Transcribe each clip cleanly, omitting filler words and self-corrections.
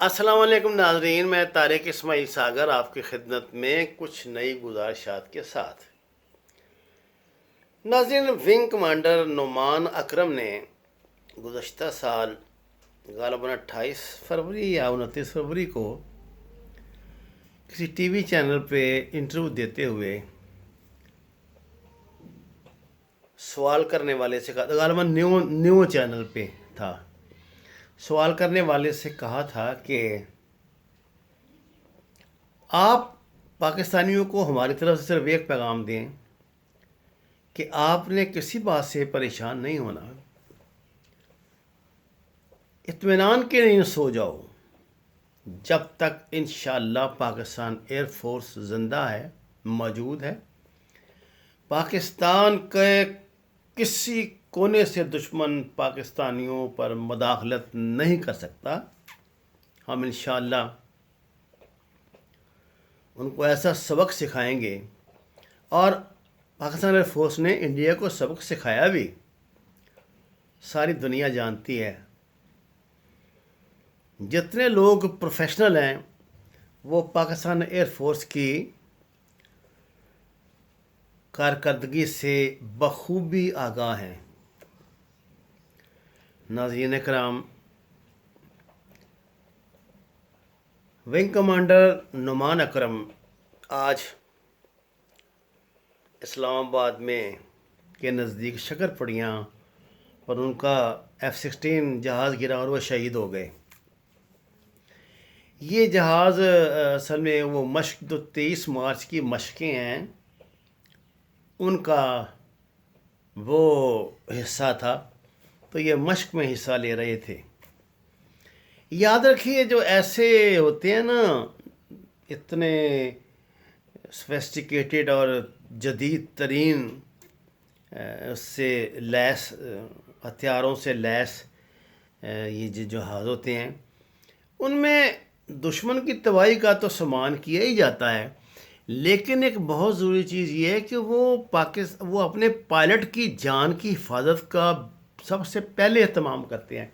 السلام علیکم ناظرین، میں طارق اسماعیل ساگر آپ کی خدمت میں کچھ نئی گزارشات کے ساتھ۔ ناظرین، ونگ کمانڈر نعمان اکرم نے گزشتہ سال غالباً 28 فروری یا 29 فروری کو کسی ٹی وی چینل پہ انٹرویو دیتے ہوئے سوال کرنے والے سے کہا، غالباً نیو چینل پہ تھا، سوال کرنے والے سے کہا تھا کہ آپ پاکستانیوں کو ہماری طرف سے صرف ایک پیغام دیں کہ آپ نے کسی بات سے پریشان نہیں ہونا، اطمینان کے نہیں سو جاؤ جب تک انشاءاللہ پاکستان ایئر فورس زندہ ہے، موجود ہے۔ پاکستان کے کسی کونے سے دشمن پاکستانیوں پر مداخلت نہیں کر سکتا۔ ہم انشاءاللہ ان کو ایسا سبق سکھائیں گے، اور پاکستان ایئر فورس نے انڈیا کو سبق سکھایا بھی، ساری دنیا جانتی ہے۔ جتنے لوگ پروفیشنل ہیں وہ پاکستان ایئر فورس کی کارکردگی سے بخوبی آگاہ ہیں۔ ناظرین اکرام، ونگ کمانڈر نعمان اکرم آج اسلام آباد میں کے نزدیک شکر پڑیاں پر ان کا F-16 جہاز گرا اور وہ شہید ہو گئے۔ یہ جہاز اصل میں وہ مشق جو 23 مارچ کی مشقیں ہیں ان کا وہ حصہ تھا، تو یہ مشق میں حصہ لے رہے تھے۔ یاد رکھیے، جو ایسے ہوتے ہیں نا، اتنے سفیسٹیکیٹڈ اور جدید ترین سے لیس ہتھیاروں سے لیس یہ جو جہاز ہوتے ہیں، ان میں دشمن کی تباہی کا تو سامان کیا ہی جاتا ہے، لیکن ایک بہت ضروری چیز یہ ہے کہ وہ اپنے پائلٹ کی جان کی حفاظت کا سب سے پہلے اہتمام کرتے ہیں۔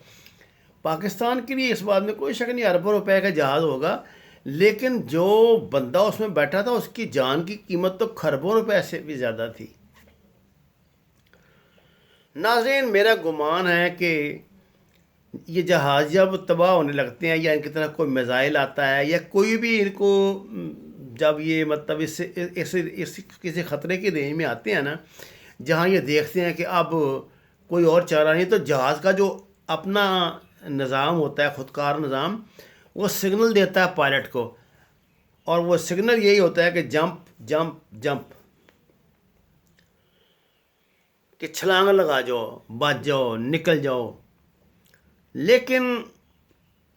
پاکستان کے لیے اس بات میں کوئی شک نہیں، اربوں روپے کا جہاز ہوگا، لیکن جو بندہ اس میں بیٹھا تھا اس کی جان کی قیمت تو خربوں روپے سے بھی زیادہ تھی۔ ناظرین، میرا گمان ہے کہ یہ جہاز جب تباہ ہونے لگتے ہیں یا ان کی طرف کوئی میزائل آتا ہے یا کوئی بھی ان کو جب یہ مطلب اس کسی خطرے کی رینج میں آتے ہیں نا، جہاں یہ دیکھتے ہیں کہ اب کوئی اور چارہ نہیں، تو جہاز کا جو اپنا نظام ہوتا ہے، خودکار نظام، وہ سگنل دیتا ہے پائلٹ کو، اور وہ سگنل یہی ہوتا ہے کہ جمپ جمپ جمپ، کہ چھلانگ لگا جاؤ، بچ جاؤ، نکل جاؤ۔ لیکن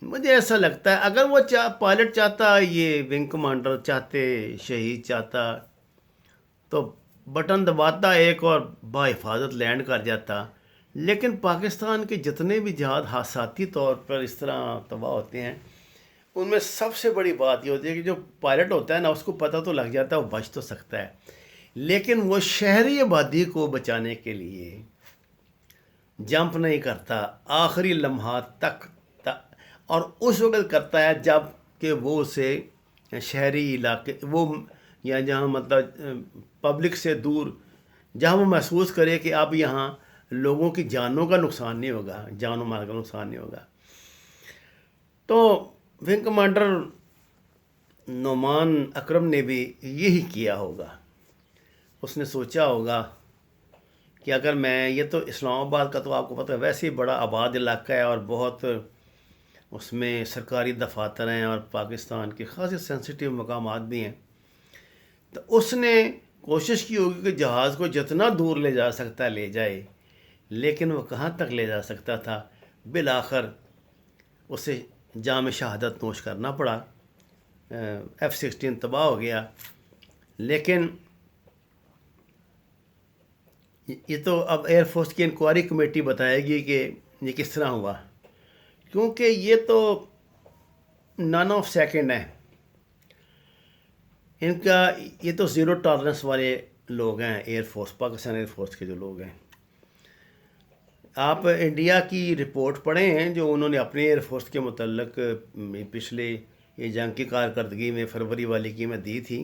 مجھے ایسا لگتا ہے اگر وہ پائلٹ چاہتا، یہ ونگ کمانڈر چاہتے، شہید چاہتا، تو بٹن دباتا ایک اور بحفاظت لینڈ کر جاتا۔ لیکن پاکستان کے جتنے بھی جہاز حادثاتی طور پر اس طرح تباہ ہوتے ہیں، ان میں سب سے بڑی بات یہ ہوتی ہے کہ جو پائلٹ ہوتا ہے نا، اس کو پتہ تو لگ جاتا ہے وہ بچ تو سکتا ہے، لیکن وہ شہری آبادی کو بچانے کے لیے جمپ نہیں کرتا آخری لمحات تک، اور اس وقت کرتا ہے جب کہ وہ اسے شہری علاقے، وہ یا جہاں مطلب پبلک سے دور، جہاں وہ محسوس کرے کہ اب یہاں لوگوں کی جانوں کا نقصان نہیں ہوگا، جان و مال کا نقصان نہیں ہوگا۔ تو ونگ کمانڈر نعمان اکرم نے بھی یہی کیا ہوگا۔ اس نے سوچا ہوگا کہ اگر میں، یہ تو اسلام آباد کا تو آپ کو پتہ ہے ویسے ہی بڑا آباد علاقہ ہے، اور بہت اس میں سرکاری دفاتر ہیں اور پاکستان کے خاصے سینسٹیو مقامات بھی ہیں، تو اس نے کوشش کی ہوگی کہ جہاز کو جتنا دور لے جا سکتا ہے لے جائے، لیکن وہ کہاں تک لے جا سکتا تھا؟ بالآخر اسے جام شہادت نوش کرنا پڑا، F-16 تباہ ہو گیا۔ لیکن یہ تو اب ایئر فورس کی انکوائری کمیٹی بتائے گی کہ یہ کس طرح ہوا، کیونکہ یہ تو نان آف سیکنڈ ہے ان کا، یہ تو زیرو ٹالرنس والے لوگ ہیں air force, Pakistan air force کے جو لوگ ہیں۔ آپ انڈیا کی رپورٹ پڑھیں ہیں جو انہوں نے اپنے ایئر فورس کے متعلق پچھلے یہ جنگ کی کارکردگی میں فروری والی کی میں دی تھی،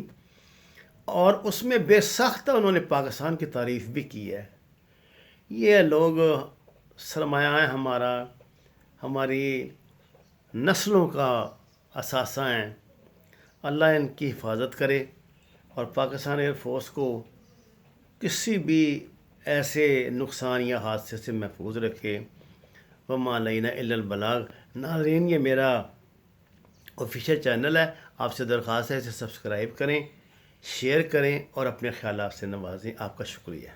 اور اس میں بے ساختہ انہوں نے پاکستان کی تعریف بھی کی ہے۔ یہ لوگ سرمایہ ہیں ہمارا، ہماری نسلوں کا اثاثہ ہیں۔ اللہ ان کی حفاظت کرے اور پاکستان ایئر فورس کو کسی بھی ایسے نقصان یا حادثے سے محفوظ رکھے۔ وما علینا الا البلاغ۔ ناظرین، یہ میرا آفیشیل چینل ہے، آپ سے درخواست ہے اسے سبسکرائب کریں، شیئر کریں اور اپنے خیالات سے نوازیں۔ آپ کا شکریہ۔